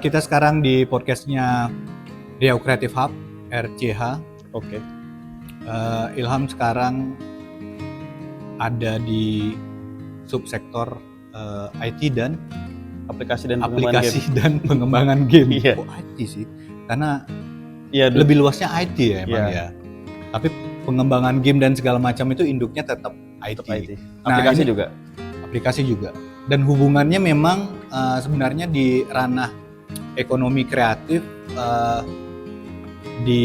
Kita sekarang di podcastnya Riau Creative Hub, RCH. Oke. Ilham sekarang ada di subsektor IT dan Aplikasi dan pengembangan game. Iya. Kok IT sih? Karena Iya, lebih luasnya IT ya emang Iya. ya. Tapi pengembangan game dan segala macam itu induknya tetap IT. Aplikasi ini juga. Aplikasi juga. Dan hubungannya memang sebenarnya di ranah ekonomi kreatif di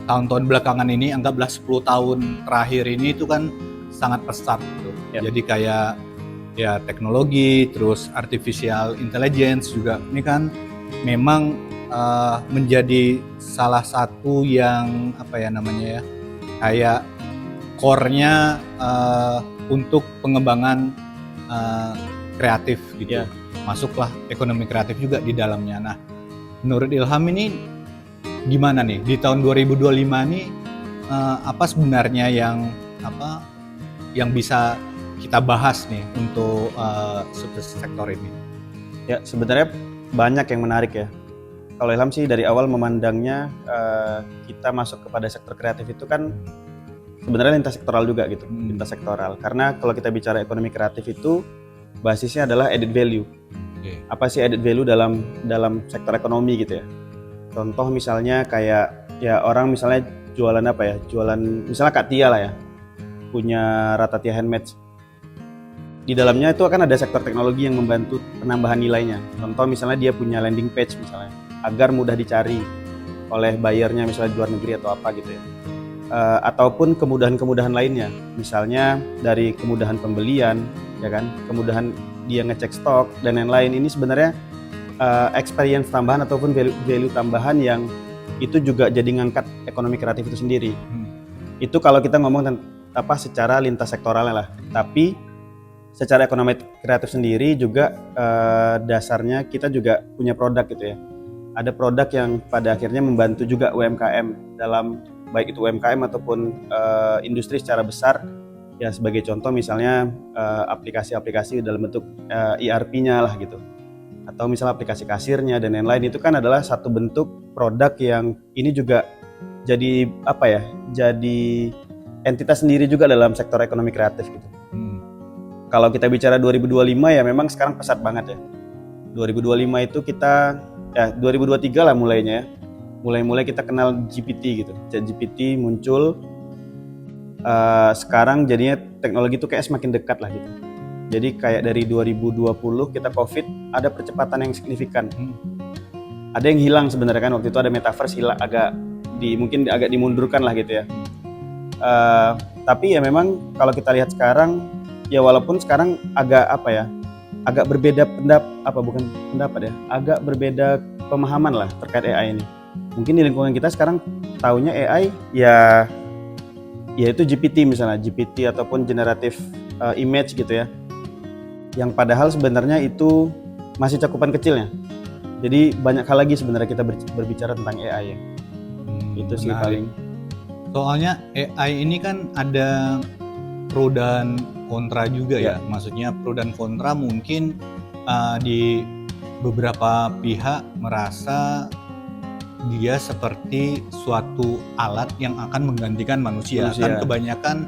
tahun-tahun belakangan ini, anggaplah 10 tahun terakhir ini itu kan sangat pesat gitu. Yep. Jadi kayak ya teknologi, terus artificial intelligence juga ini kan memang menjadi salah satu yang kayak core-nya untuk pengembangan kreatif gitu. Yeah. Masuklah ekonomi kreatif juga di dalamnya. Nah, menurut Ilham ini gimana nih di tahun 2025 ini apa sebenarnya yang bisa kita bahas nih untuk sektor ini? Ya, sebenarnya banyak yang menarik ya. Kalau Ilham sih dari awal memandangnya kita masuk kepada sektor kreatif itu kan sebenarnya lintas sektoral juga gitu, lintas sektoral. Karena kalau kita bicara ekonomi kreatif itu basisnya adalah added value. Okay. Apa sih added value dalam sektor ekonomi gitu ya? Contoh misalnya kayak ya orang misalnya jualan apa ya? Jualan misalnya Kak Tia lah ya, punya Ratatia Handmade. Di dalamnya itu akan ada sektor teknologi yang membantu penambahan nilainya. Contoh misalnya dia punya landing page misalnya, agar mudah dicari oleh buyernya misalnya di luar negeri atau apa gitu ya. Ataupun kemudahan-kemudahan lainnya, misalnya dari kemudahan pembelian, ya kan, kemudahan dia ngecek stok dan lain-lain. Ini sebenarnya experience tambahan ataupun value tambahan yang itu juga jadi ngangkat ekonomi kreatif itu sendiri. Itu kalau kita ngomong secara lintas sektoralnya lah. Tapi secara ekonomi kreatif sendiri juga dasarnya kita juga punya produk gitu ya. Ada produk yang pada akhirnya membantu juga UMKM dalam baik itu UMKM ataupun industri secara besar. Ya sebagai contoh misalnya aplikasi-aplikasi dalam bentuk ERP-nya lah gitu. Atau misalnya aplikasi kasirnya dan lain-lain, itu kan adalah satu bentuk produk yang ini juga jadi jadi entitas sendiri juga dalam sektor ekonomi kreatif gitu. Kalau kita bicara 2025 ya memang sekarang pesat banget ya. 2025 itu kita 2023 lah mulainya ya. Mulai kita kenal GPT gitu. ChatGPT muncul. Sekarang jadinya teknologi itu kayak semakin dekat lah gitu. Jadi kayak dari 2020 kita COVID ada percepatan yang signifikan. Ada yang hilang sebenarnya kan waktu itu, ada metaverse hilang, mungkin agak dimundurkan lah gitu ya. Tapi ya memang kalau kita lihat sekarang ya walaupun sekarang agak berbeda agak berbeda pemahaman lah terkait AI ini. Mungkin di lingkungan kita sekarang taunya AI ya itu GPT misalnya, GPT ataupun generative image gitu ya. Yang padahal sebenarnya itu masih cakupan kecilnya. Jadi banyak hal lagi sebenarnya kita berbicara tentang AI ya. Itu sih paling. Soalnya AI ini kan ada pro dan kontra juga ya. Maksudnya pro dan kontra mungkin di beberapa pihak merasa dia seperti suatu alat yang akan menggantikan manusia. Kan kebanyakan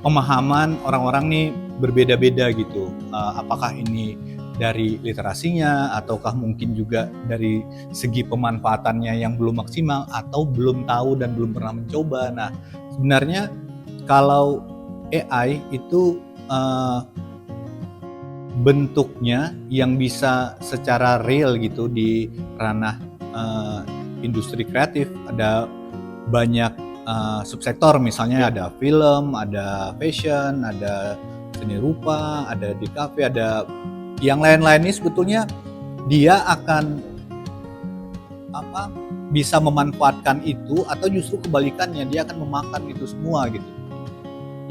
pemahaman orang-orang nih berbeda-beda gitu. Apakah ini dari literasinya ataukah mungkin juga dari segi pemanfaatannya yang belum maksimal atau belum tahu dan belum pernah mencoba. Nah, sebenarnya kalau AI itu bentuknya yang bisa secara real gitu di ranah industri kreatif, ada banyak subsektor, misalnya ada film, ada fashion, ada seni rupa, ada di kafe, ada yang lain-lain. Ini sebetulnya dia akan bisa memanfaatkan itu atau justru kebalikannya, dia akan memakan itu semua gitu.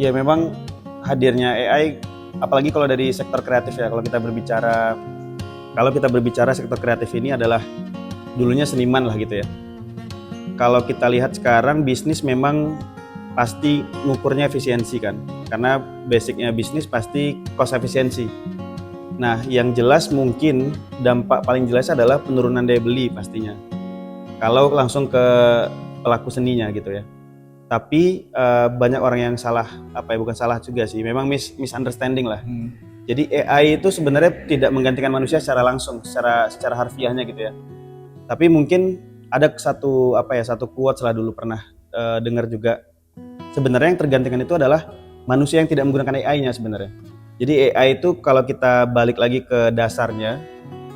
Ya memang hadirnya AI, apalagi kalau dari sektor kreatif ya, kalau kita berbicara sektor kreatif ini adalah dulunya seniman lah gitu ya. Kalau kita lihat sekarang bisnis memang pasti ngukurnya efisiensi kan, karena basicnya bisnis pasti cost efisiensi. Nah, yang jelas mungkin dampak paling jelas adalah penurunan daya beli pastinya. Kalau langsung ke pelaku seninya gitu ya. Tapi banyak orang yang salah, bukan salah juga sih, memang misunderstanding lah. Jadi AI itu sebenarnya tidak menggantikan manusia secara langsung, secara harfiahnya gitu ya. Tapi mungkin ada satu quotes lah dulu pernah dengar juga. Sebenarnya yang tergantikan itu adalah manusia yang tidak menggunakan AI-nya sebenarnya. Jadi AI itu kalau kita balik lagi ke dasarnya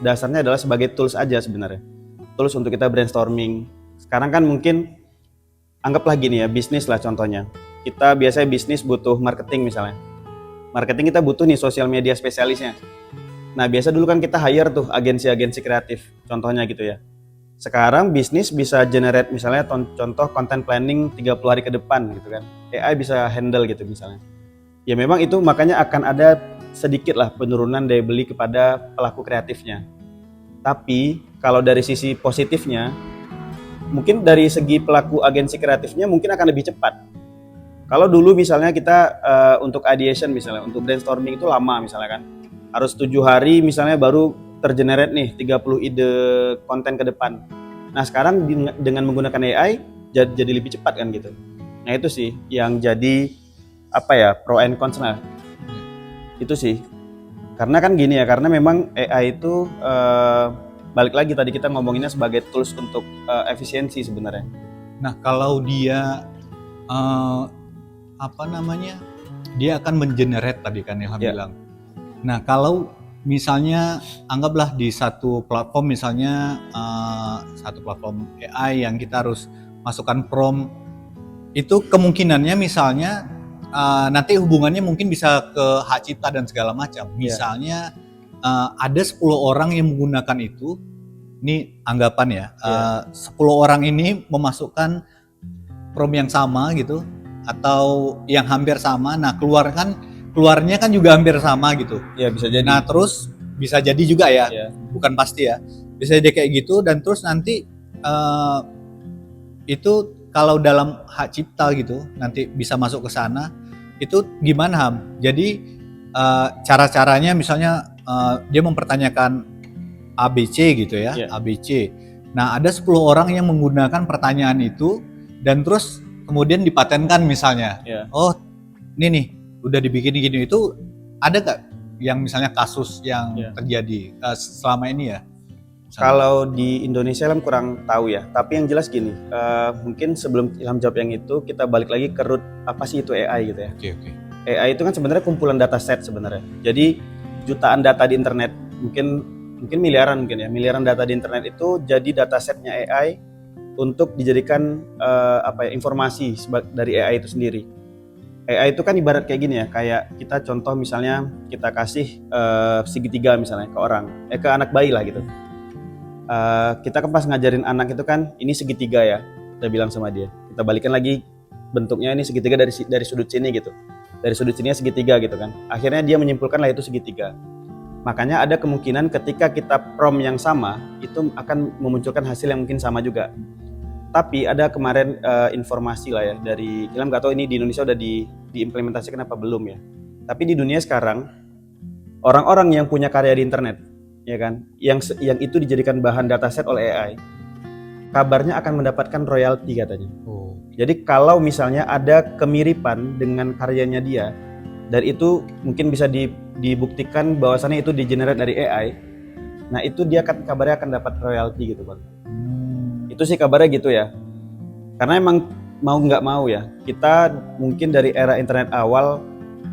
adalah sebagai tools aja sebenarnya. Tools untuk kita brainstorming. Sekarang kan mungkin anggaplah gini ya, bisnis lah contohnya. Kita biasanya bisnis butuh marketing misalnya. Marketing kita butuh nih sosial media spesialisnya. Nah, biasa dulu kan kita hire tuh agensi-agensi kreatif, contohnya gitu ya. Sekarang bisnis bisa generate misalnya contoh content planning 30 hari ke depan gitu kan. AI bisa handle gitu misalnya. Ya memang itu makanya akan ada sedikit lah penurunan daya beli kepada pelaku kreatifnya. Tapi kalau dari sisi positifnya, mungkin dari segi pelaku agensi kreatifnya mungkin akan lebih cepat. Kalau dulu misalnya kita untuk ideation misalnya, untuk brainstorming itu lama misalnya kan. Harus 7 hari misalnya baru tergenerate nih 30 ide konten ke depan. Nah sekarang dengan menggunakan AI jadi lebih cepat kan gitu. Nah itu sih yang jadi pro and cons lah. Itu sih. Karena kan gini ya, karena memang AI itu balik lagi tadi kita ngomonginnya sebagai tools untuk efisiensi sebenarnya. Nah kalau dia dia akan mengenerate tadi kan Ilham bilang. Nah kalau misalnya anggaplah di satu platform misalnya satu platform AI yang kita harus masukkan prompt, itu kemungkinannya misalnya nanti hubungannya mungkin bisa ke hak cipta dan segala macam. Misalnya ada 10 orang yang menggunakan itu, ini anggapan ya, 10 orang ini memasukkan prompt yang sama gitu atau yang hampir sama. Nah keluarnya kan juga hampir sama gitu. Ya bisa jadi. Nah terus bisa jadi juga ya, bukan pasti ya. Bisa jadi kayak gitu dan terus nanti itu kalau dalam hak cipta gitu nanti bisa masuk ke sana. Itu gimana Ham? Jadi cara-caranya misalnya dia mempertanyakan ABC gitu ya, ABC. Nah ada 10 orang yang menggunakan pertanyaan itu dan terus kemudian dipatenkan misalnya. Oh ini nih udah dibikin gini, itu ada gak yang misalnya kasus yang terjadi selama ini ya? Misalnya. Kalau di Indonesia Ilham kurang tahu ya, tapi yang jelas gini, mungkin sebelum Ilham jawab yang itu, kita balik lagi ke root apa sih itu AI gitu ya. Okay. AI itu kan sebenarnya kumpulan dataset sebenarnya. Jadi jutaan data di internet, mungkin miliaran data di internet itu jadi datasetnya AI untuk dijadikan informasi dari AI itu sendiri. AI itu kan ibarat kayak gini ya, kayak kita contoh misalnya kita kasih segitiga misalnya ke anak bayi lah gitu. Kita kan pas ngajarin anak itu kan ini segitiga ya, kita bilang sama dia, kita balikan lagi bentuknya ini segitiga dari sudut sini gitu, dari sudut sininya segitiga gitu kan, akhirnya dia menyimpulkan lah itu segitiga. Makanya ada kemungkinan ketika kita prompt yang sama itu akan memunculkan hasil yang mungkin sama juga. Tapi ada kemarin informasi lah ya dari Ilham, gak tahu ini di Indonesia udah diimplementasikan apa belum ya. Tapi di dunia sekarang orang-orang yang punya karya di internet, ya kan, yang itu dijadikan bahan dataset oleh AI, kabarnya akan mendapatkan royalti katanya. Jadi kalau misalnya ada kemiripan dengan karyanya dia, dan itu mungkin bisa dibuktikan bahwasannya itu di-generate dari AI, nah itu dia kabarnya akan dapat royalti gitu Bang. Itu sih kabarnya gitu ya. Karena emang mau nggak mau ya, kita mungkin dari era internet awal,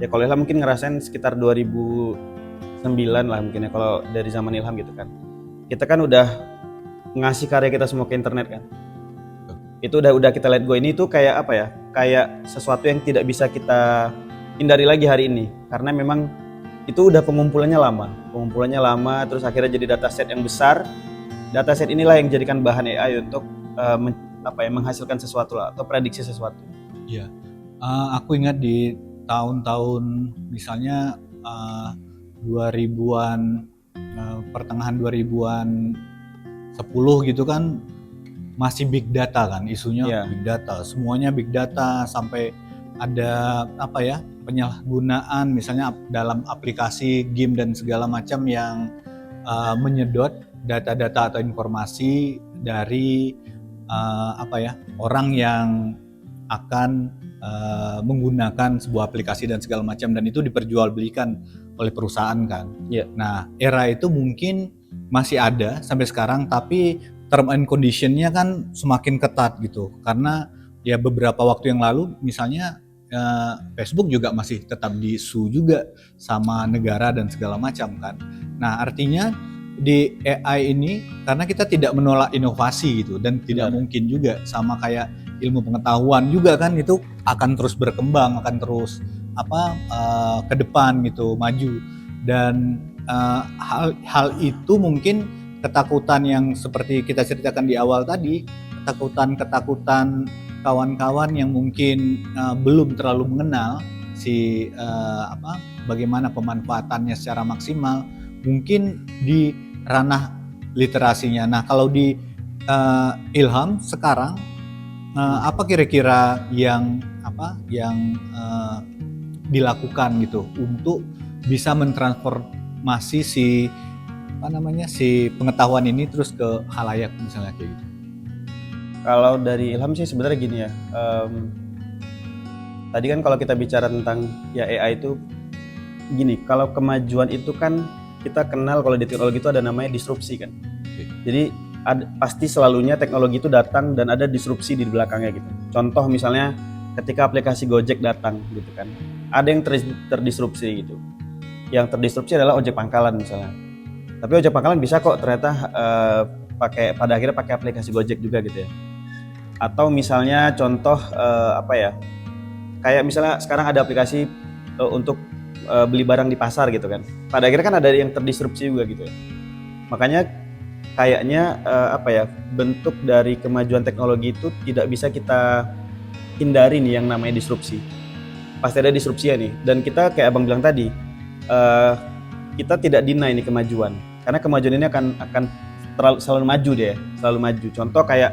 ya kalau Ilham mungkin ngerasain sekitar 2009 lah mungkin ya, kalau dari zaman Ilham gitu kan. Kita kan udah ngasih karya kita semua ke internet kan. Itu udah kita let go. Ini tuh kayak kayak sesuatu yang tidak bisa kita hindari lagi hari ini, karena memang itu udah pengumpulannya lama, terus akhirnya jadi dataset yang besar. Dataset inilah yang dijadikan bahan AI untuk menghasilkan sesuatu lah, atau prediksi sesuatu. Iya, aku ingat di tahun-tahun misalnya 2000-an, pertengahan 2000-an 10 gitu kan, masih big data kan isunya. Big data, semuanya big data, sampai ada penyalahgunaan misalnya dalam aplikasi game dan segala macam yang menyedot data-data atau informasi dari orang yang akan menggunakan sebuah aplikasi dan segala macam, dan itu diperjualbelikan oleh perusahaan kan. Iya. Nah, era itu mungkin masih ada sampai sekarang, tapi term and condition-nya kan semakin ketat gitu. Karena ya beberapa waktu yang lalu misalnya Facebook juga masih tetap di-sue juga sama negara dan segala macam kan. Nah, artinya di AI ini karena kita tidak menolak inovasi gitu, dan tidak mungkin juga sama kayak ilmu pengetahuan juga kan, itu akan terus berkembang, akan terus ke depan gitu, maju. Dan hal itu mungkin ketakutan yang seperti kita ceritakan di awal tadi, ketakutan kawan-kawan yang mungkin belum terlalu mengenal bagaimana pemanfaatannya secara maksimal, mungkin di ranah literasinya. Nah, kalau di Ilham sekarang apa kira-kira yang dilakukan gitu untuk bisa mentransformasi si pengetahuan ini terus ke khalayak misalnya kayak gitu? Kalau dari Ilham sih sebenarnya gini ya. Tadi kan kalau kita bicara tentang ya AI itu gini, kalau kemajuan itu kan kita kenal kalau di teknologi itu ada namanya disrupsi kan. Jadi pasti selalunya teknologi itu datang dan ada disrupsi di belakangnya gitu. Contoh misalnya ketika aplikasi Gojek datang gitu kan, ada yang terdisrupsi gitu. Yang terdisrupsi adalah ojek pangkalan misalnya. Tapi ojek pangkalan bisa kok ternyata pada akhirnya pakai aplikasi Gojek juga gitu ya. Atau misalnya contoh kayak misalnya sekarang ada aplikasi untuk beli barang di pasar gitu kan. Pada akhirnya kan ada yang terdisrupsi juga gitu ya. Makanya kayaknya bentuk dari kemajuan teknologi itu tidak bisa kita hindari nih yang namanya disrupsi. Pasti ada disrupsi ya nih. Dan kita kayak Abang bilang tadi, kita tidak deny ini kemajuan. Karena kemajuan ini akan selalu maju deh, selalu maju. Contoh kayak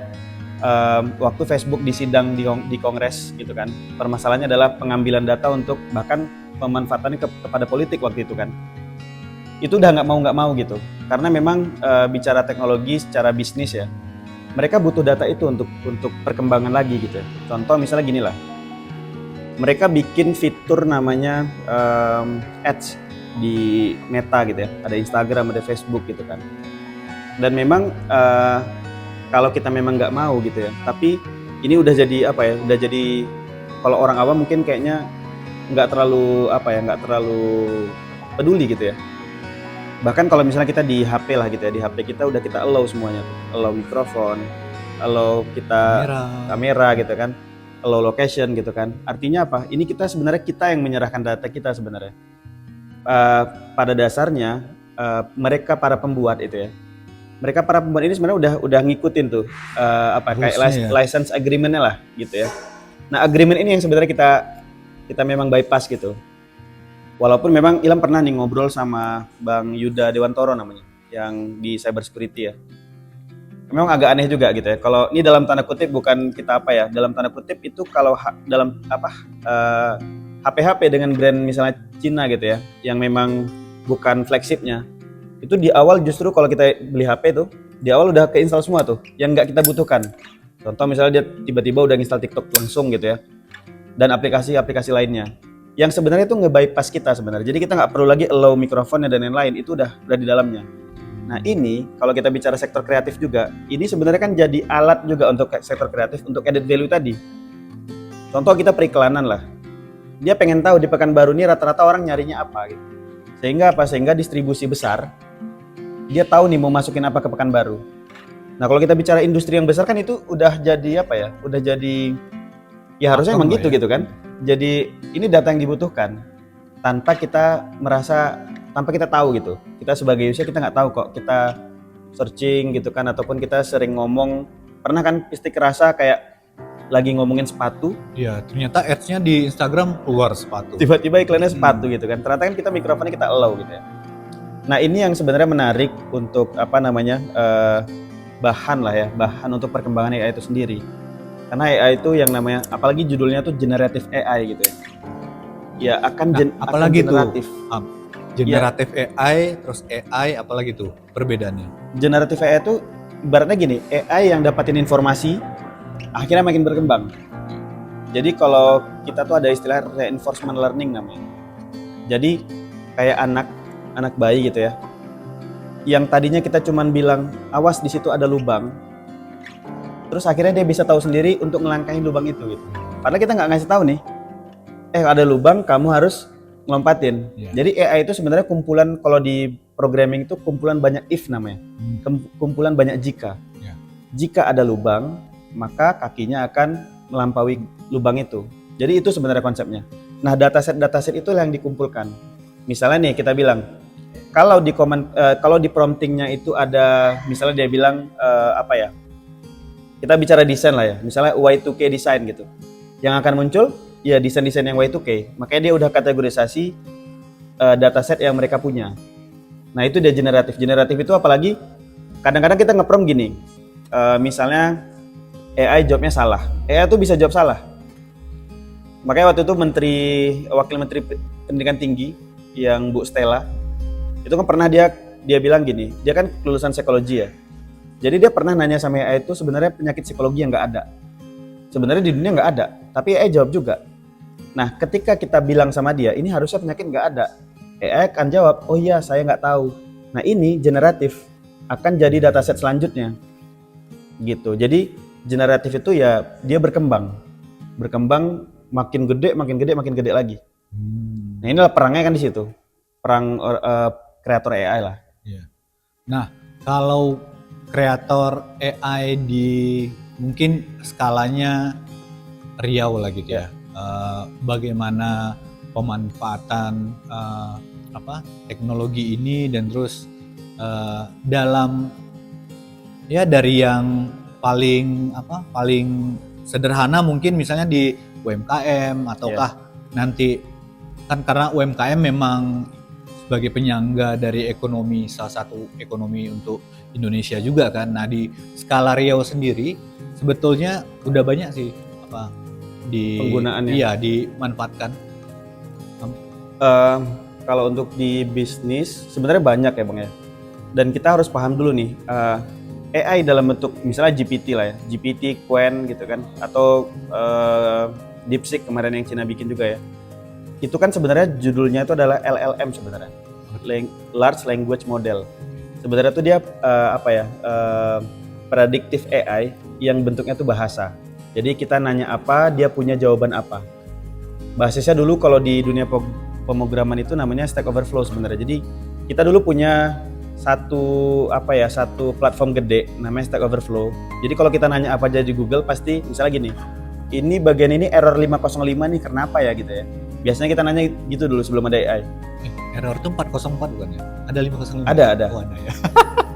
waktu Facebook disidang di Kongres gitu kan. Permasalahannya adalah pengambilan data untuk bahkan pemanfaatannya kepada politik waktu itu kan. Itu udah nggak mau gitu, karena memang bicara teknologi secara bisnis ya, mereka butuh data itu untuk perkembangan lagi gitu ya. Contoh misalnya gini lah, mereka bikin fitur namanya ads di Meta gitu ya, ada Instagram, ada Facebook gitu kan. Dan memang kalau kita memang nggak mau gitu ya, tapi ini udah jadi udah jadi, kalau orang awam mungkin kayaknya nggak terlalu peduli gitu ya. Bahkan kalau misalnya kita di HP lah gitu ya, di HP kita udah kita allow semuanya, allow mikrofon, allow kita kamera gitu kan, allow location gitu kan. Artinya apa? Ini kita yang menyerahkan data kita sebenarnya. Pada dasarnya mereka para pembuat itu ya, mereka para pembuat ini sebenarnya udah ngikutin tuh kayak license agreement-nya lah gitu ya. Nah, agreement ini yang sebenarnya kita memang bypass gitu. Walaupun memang Ilham pernah nih ngobrol sama Bang Yuda Dewantoro namanya, yang di cyber security ya. Memang agak aneh juga gitu ya. Kalau ini dalam tanda kutip, bukan kita dalam tanda kutip itu kalau dalam HP-HP dengan brand misalnya Cina gitu ya, yang memang bukan flagshipnya, itu di awal justru kalau kita beli HP itu, di awal udah keinstall semua tuh, yang nggak kita butuhkan. Contoh misalnya dia tiba-tiba udah install TikTok langsung gitu ya, dan aplikasi-aplikasi lainnya. Yang sebenarnya itu nge-bypass kita sebenarnya. Jadi kita nggak perlu lagi allow mikrofonnya dan lain-lain, itu udah di dalamnya. Nah ini kalau kita bicara sektor kreatif juga, ini sebenarnya kan jadi alat juga untuk sektor kreatif untuk added value tadi. Contoh kita periklanan lah, dia pengen tahu di Pekanbaru ini rata-rata orang nyarinya apa gitu. Sehingga distribusi besar, dia tahu nih mau masukin apa ke Pekanbaru. Nah kalau kita bicara industri yang besar kan itu udah jadi udah jadi ya harusnya emang gitu kan. Jadi ini data yang dibutuhkan tanpa kita tahu gitu. Kita sebagai user kita nggak tahu kok, kita searching gitu kan, ataupun kita sering ngomong, pernah kan pasti kerasa kayak lagi ngomongin sepatu. Iya, ternyata ads-nya di Instagram keluar sepatu. Tiba-tiba iklannya sepatu gitu kan. Ternyata kan kita mikrofonnya kita allow gitu ya. Nah ini yang sebenarnya menarik untuk bahan untuk perkembangan AI itu sendiri. Karena AI itu yang namanya, apalagi judulnya tuh generative AI gitu ya. ya akan apalagi akan generatif. tuh generatif AI, terus AI apalagi tuh perbedaannya? Generatif AI itu ibaratnya gini, AI yang dapatin informasi akhirnya makin berkembang. Jadi kalau kita tuh ada istilah reinforcement learning namanya. Jadi kayak anak bayi gitu ya. Yang tadinya kita cuman bilang awas di situ ada lubang, terus akhirnya dia bisa tahu sendiri untuk ngelangkahi lubang itu gitu. Karena kita nggak ngasih tahu nih, ada lubang kamu harus ngelompatin. Jadi AI itu sebenarnya kumpulan, kalau di programming itu kumpulan banyak if namanya, kumpulan banyak jika. Jika ada lubang, maka kakinya akan melampaui lubang itu. Jadi itu sebenarnya konsepnya. Nah, dataset itu yang dikumpulkan. Misalnya nih kita bilang, kalau di promptingnya itu ada, misalnya dia bilang kita bicara desain lah ya, misalnya Y2K design gitu. Yang akan muncul ya desain-desain yang Y2K. Makanya dia udah kategorisasi dataset yang mereka punya. Nah, itu dia generatif. Generatif itu apalagi kadang-kadang kita nge-prompt gini. Misalnya AI jawabnya salah. AI itu bisa jawab salah. Makanya waktu itu Wakil Menteri Pendidikan Tinggi yang Bu Stella itu kan pernah dia bilang gini, dia kan lulusan psikologi ya. Jadi dia pernah nanya sama AI itu sebenarnya penyakit psikologi yang nggak ada. Sebenarnya di dunia nggak ada, tapi AI jawab juga. Nah, ketika kita bilang sama dia, ini harusnya penyakit nggak ada, AI akan jawab, oh iya saya nggak tahu. Nah, ini generatif akan jadi dataset selanjutnya. Gitu. Jadi generatif itu ya dia berkembang makin gede lagi. Nah, inilah perangnya kan di situ, perang kreator AI lah. Nah, kalau kreator AI di mungkin skalanya Riau lah gitu ya, bagaimana pemanfaatan teknologi ini, dan terus dalam dari yang paling sederhana mungkin misalnya di UMKM ataukah nanti kan karena UMKM memang sebagai penyangga dari ekonomi, salah satu ekonomi untuk Indonesia juga kan. Nah, di skala Riau sendiri sebetulnya udah banyak sih penggunaannya. Iya, dimanfaatkan. Kalau untuk di bisnis sebenarnya banyak ya Bang ya. Dan kita harus paham dulu nih, AI dalam bentuk misalnya GPT lah ya, GPT, Qwen gitu kan, atau DeepSeek kemarin yang Cina bikin juga ya. Itu kan sebenarnya judulnya itu adalah LLM sebenarnya, Large Language Model. Sebenarnya itu dia predictive AI yang bentuknya itu bahasa. Jadi kita nanya apa, dia punya jawaban apa. Basisnya dulu kalau di dunia pemrograman itu namanya Stack Overflow sebenarnya. Jadi kita dulu punya satu platform gede namanya Stack Overflow. Jadi kalau kita nanya apa aja di Google pasti misalnya gini, ini bagian ini error 505 nih kenapa ya gitu ya. Biasanya kita nanya gitu dulu sebelum ada AI. Error itu 404 bukan ya? Ada 505? Ada. Oh, ada ya.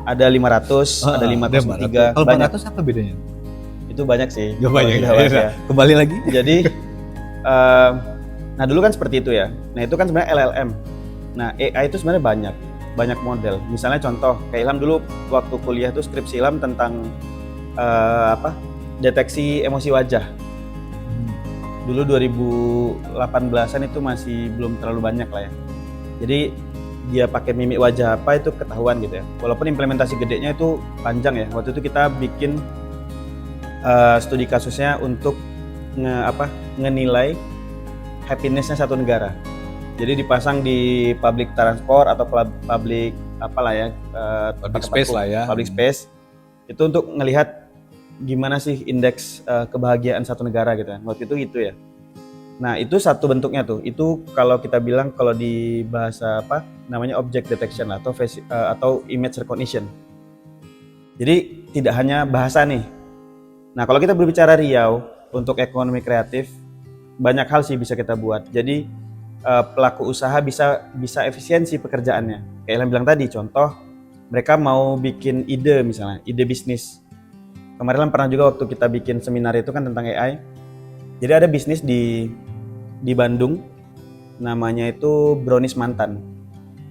Ada 500, ada 503. Kalau banyak. 400 apa bedanya? Itu banyak sih. Banyak ya. Kembali lagi. Jadi nah dulu kan seperti itu ya. Nah itu kan sebenarnya LLM. Nah AI itu sebenarnya banyak model. Misalnya contoh, kayak Ilham dulu waktu kuliah tuh skripsi Ilham tentang deteksi emosi wajah. Dulu 2018-an itu masih belum terlalu banyak lah ya. Jadi dia pakai mimik wajah apa itu ketahuan gitu ya. Walaupun implementasi gedenya itu panjang ya. Waktu itu kita bikin studi kasusnya untuk ngenilai happiness-nya satu negara. Jadi dipasang di public transport atau public public space lah ya. Public space itu untuk ngelihat gimana sih indeks kebahagiaan satu negara gitu kan. Waktu itu gitu ya. Nah, itu satu bentuknya tuh. Itu kalau kita bilang kalau di bahasa namanya object detection atau image recognition. Jadi tidak hanya bahasa nih. Nah, kalau kita berbicara Riau untuk ekonomi kreatif, banyak hal sih bisa kita buat. Jadi pelaku usaha bisa efisiensi pekerjaannya. Kayak yang bilang tadi, contoh mereka mau bikin ide misalnya, ide bisnis. Kemarin pernah juga waktu kita bikin seminar itu kan tentang AI. Jadi ada bisnis di Bandung, namanya itu Brownies Mantan.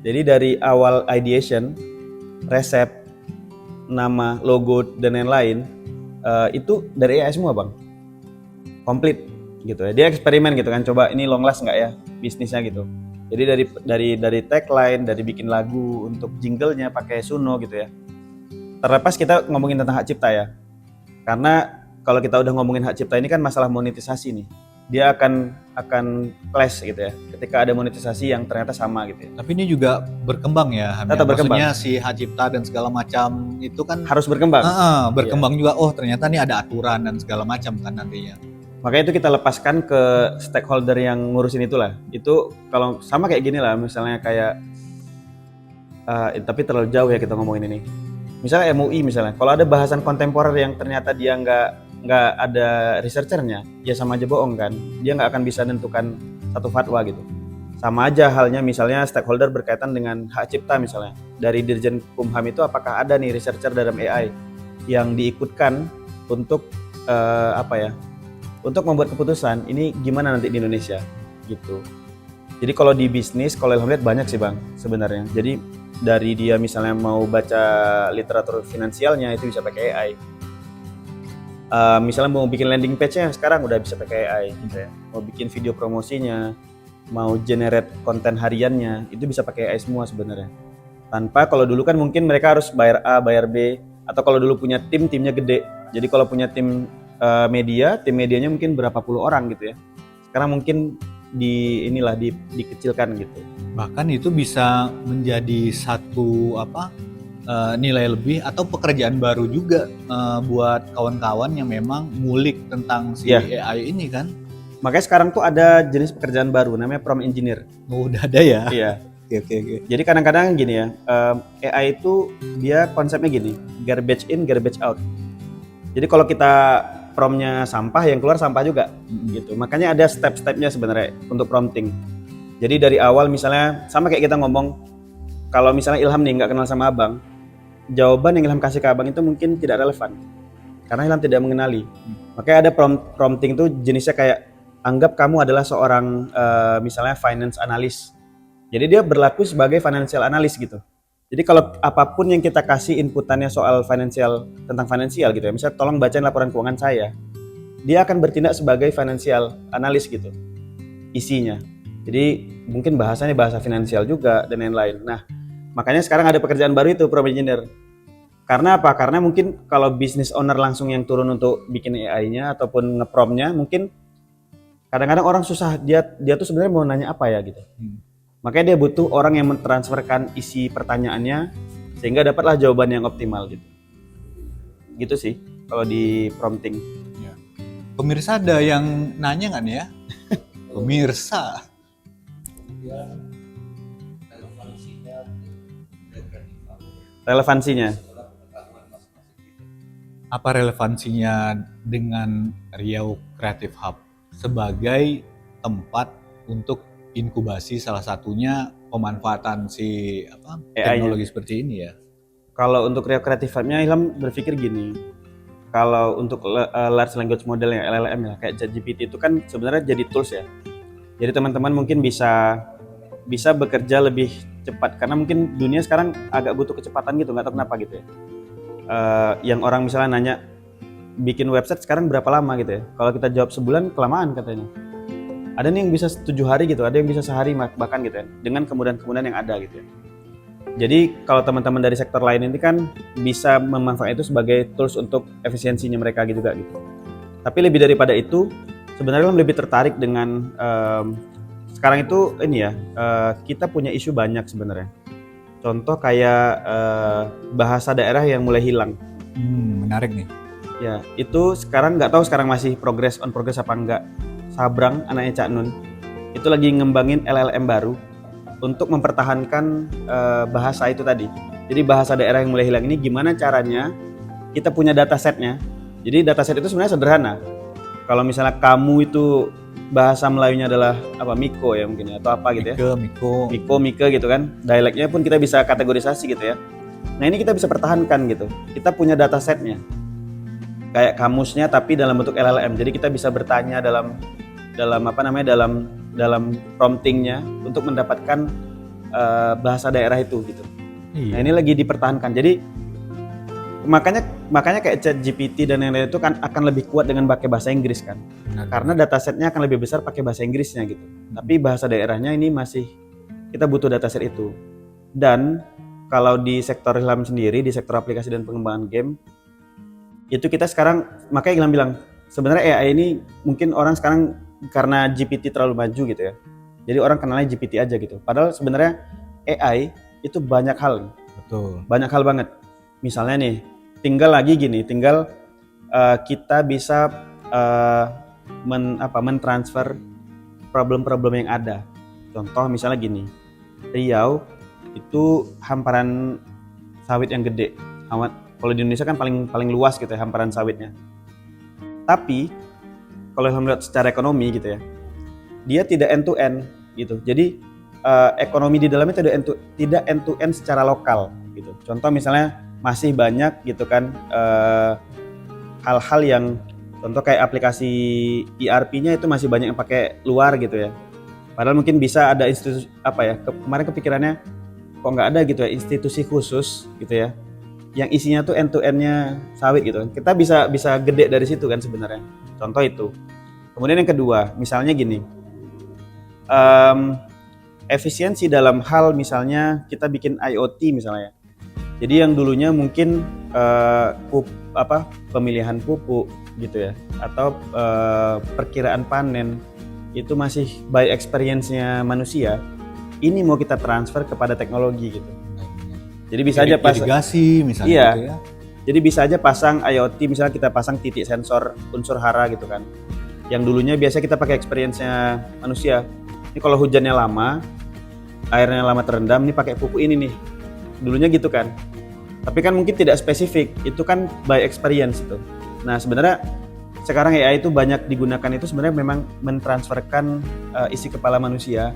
Jadi dari awal ideation, resep, nama, logo dan lain-lain itu dari AI semua Bang, komplit. gitu ya. Dia eksperimen gitu kan, coba ini long last nggak ya bisnisnya gitu. Jadi dari tagline, dari bikin lagu untuk jinglenya pakai Suno gitu ya. Terlepas kita ngomongin tentang hak cipta ya, karena kalau kita udah ngomongin hak cipta ini kan masalah monetisasi nih, dia akan clash gitu ya ketika ada monetisasi yang ternyata sama gitu ya. Tapi ini juga berkembang ya, Ham, ya? Tetap berkembang. Maksudnya si hak cipta dan segala macam itu kan Harus berkembang. berkembang juga. Oh ternyata nih ada aturan dan segala macam kan nantinya. Makanya itu kita lepaskan ke stakeholder yang ngurusin itulah. Itu kalau sama kayak gini lah, misalnya kayak tapi terlalu jauh ya kita ngomongin ini. Misalnya MUI misalnya, kalau ada bahasan kontemporer yang ternyata dia nggak ada researchernya, ya sama aja bohong kan. Dia nggak akan bisa menentukan satu fatwa gitu. Sama aja halnya misalnya stakeholder berkaitan dengan hak cipta misalnya. Dari Dirjen Kumham itu apakah ada nih researcher dalam AI yang diikutkan untuk untuk membuat keputusan ini gimana nanti di Indonesia gitu. Jadi kalau di bisnis, kalau Ilham lihat banyak sih Bang sebenarnya. Jadi dari dia misalnya mau baca literatur finansialnya itu bisa pakai AI. Misalnya mau bikin landing page-nya sekarang udah bisa pakai AI gitu ya. Mau bikin video promosinya, mau generate konten hariannya, itu bisa pakai AI semua sebenarnya. Tanpa, kalau dulu kan mungkin mereka harus bayar A, bayar B, atau kalau dulu punya timnya gede. Jadi kalau punya tim medianya mungkin berapa puluh orang gitu ya. Sekarang mungkin dikecilkan gitu. Bahkan itu bisa menjadi satu nilai lebih atau pekerjaan baru juga buat kawan-kawan yang memang ngulik tentang si AI ini kan. Makanya sekarang tuh ada jenis pekerjaan baru namanya prompt engineer. Oh, udah ada ya? Iya. Oke. Jadi kadang-kadang gini ya, AI itu dia konsepnya gini, garbage in, garbage out. Jadi kalau kita promptnya sampah, yang keluar sampah juga gitu. Makanya ada step-stepnya sebenarnya untuk prompting. Jadi dari awal misalnya sama kayak kita ngomong, kalau misalnya Ilham nih nggak kenal sama abang, jawaban yang Ilham kasih ke abang itu mungkin tidak relevan karena Ilham tidak mengenali. Makanya ada prompting itu jenisnya kayak, anggap kamu adalah seorang misalnya finance analyst. Jadi dia berlaku sebagai financial analyst gitu. Jadi kalau apapun yang kita kasih inputannya soal tentang finansial gitu ya, misalnya tolong bacain laporan keuangan saya, dia akan bertindak sebagai financial analyst gitu isinya. Jadi mungkin bahasanya bahasa finansial juga dan lain-lain. Nah, makanya sekarang ada pekerjaan baru itu prompt engineer. Karena apa? Karena mungkin kalau business owner langsung yang turun untuk bikin AI-nya ataupun nge-prompt-nya, mungkin kadang-kadang orang susah, dia tuh sebenarnya mau nanya apa ya gitu. Makanya dia butuh orang yang mentransferkan isi pertanyaannya sehingga dapatlah jawaban yang optimal gitu. Gitu sih kalau di prompting. Ya. Pemirsa ada yang nanya nggak nih ya? Pemirsa. Relevansinya. Apa relevansinya dengan Riau Creative Hub sebagai tempat untuk inkubasi salah satunya pemanfaatan si teknologi seperti ini ya? Kalau untuk Riau Creative Hub-nya Ilham berpikir gini. Kalau untuk large language model yang LLM ya kayak ChatGPT itu kan sebenarnya jadi tools ya. Jadi teman-teman mungkin bisa bekerja lebih cepat karena mungkin dunia sekarang agak butuh kecepatan gitu, nggak tahu kenapa gitu ya. Yang orang misalnya nanya bikin website sekarang berapa lama gitu ya. Kalau kita jawab sebulan kelamaan katanya. Ada nih yang bisa 7 hari gitu, ada yang bisa sehari bahkan gitu ya, dengan kemudahan-kemudahan yang ada gitu ya. Jadi kalau teman-teman dari sektor lain ini kan bisa memanfaatkan itu sebagai tools untuk efisiensinya mereka juga gitu. Tapi lebih daripada itu, sebenarnya lebih tertarik dengan sekarang itu ini ya, kita punya isu banyak sebenarnya. Contoh kayak bahasa daerah yang mulai hilang. Menarik nih. Ya, itu sekarang nggak tahu sekarang masih progress apa enggak. Sabrang, anaknya Cak Nun, itu lagi ngembangin LLM baru untuk mempertahankan bahasa itu tadi. Jadi bahasa daerah yang mulai hilang ini gimana caranya kita punya datasetnya. Jadi dataset itu sebenarnya sederhana. Kalau misalnya kamu itu bahasa Melayunya adalah Miko ya mungkin atau apa gitu ya. Miko gitu kan. Dialeknya pun kita bisa kategorisasi gitu ya. Nah ini kita bisa pertahankan gitu. Kita punya datasetnya. Kayak kamusnya tapi dalam bentuk LLM. Jadi kita bisa bertanya dalam promptingnya untuk mendapatkan bahasa daerah itu gitu. Iya. Nah ini lagi dipertahankan. Jadi makanya kayak ChatGPT dan yang lain itu kan akan lebih kuat dengan pakai bahasa Inggris kan. Benar. Karena datasetnya akan lebih besar pakai bahasa Inggrisnya gitu. Tapi bahasa daerahnya ini masih kita butuh dataset itu. Dan kalau di sektor Ilham sendiri, di sektor aplikasi dan pengembangan game, itu kita sekarang, makanya Ilham bilang, sebenarnya AI ini mungkin orang sekarang karena GPT terlalu maju gitu ya. Jadi orang kenalnya GPT aja gitu. Padahal sebenarnya AI itu banyak hal. Betul. Banyak hal banget. Misalnya nih, tinggal kita bisa mentransfer problem-problem yang ada. Contoh misalnya gini, Riau itu hamparan sawit yang gede. Kalau di Indonesia kan paling luas gitu ya hamparan sawitnya. Tapi kalau lihat secara ekonomi gitu ya, dia tidak end to end gitu. Jadi ekonomi di dalamnya tidak end to end secara lokal gitu. Contoh misalnya masih banyak gitu kan hal-hal yang contoh kayak aplikasi ERP-nya itu masih banyak yang pakai luar gitu ya. Padahal mungkin bisa ada institusi kemarin kepikirannya kok nggak ada gitu ya institusi khusus gitu ya yang isinya tuh end to end-nya sawit gitu. Kita bisa gede dari situ kan sebenarnya. Contoh itu. Kemudian yang kedua, misalnya gini. Efisiensi dalam hal misalnya kita bikin IoT misalnya. Jadi yang dulunya mungkin pemilihan pupuk gitu ya atau perkiraan panen itu masih by experience-nya manusia. Ini mau kita transfer kepada teknologi gitu. Jadi bisa aja pasang irigasi misalnya gitu ya. Jadi bisa aja pasang IoT misalnya kita pasang titik sensor unsur hara gitu kan. Yang dulunya biasa kita pakai experience-nya manusia. Ini kalau hujannya lama, airnya lama terendam, ini pakai pupuk ini nih. Dulunya gitu kan. Tapi kan mungkin tidak spesifik, itu kan by experience itu. Nah, sebenarnya sekarang AI itu banyak digunakan itu sebenarnya memang mentransferkan isi kepala manusia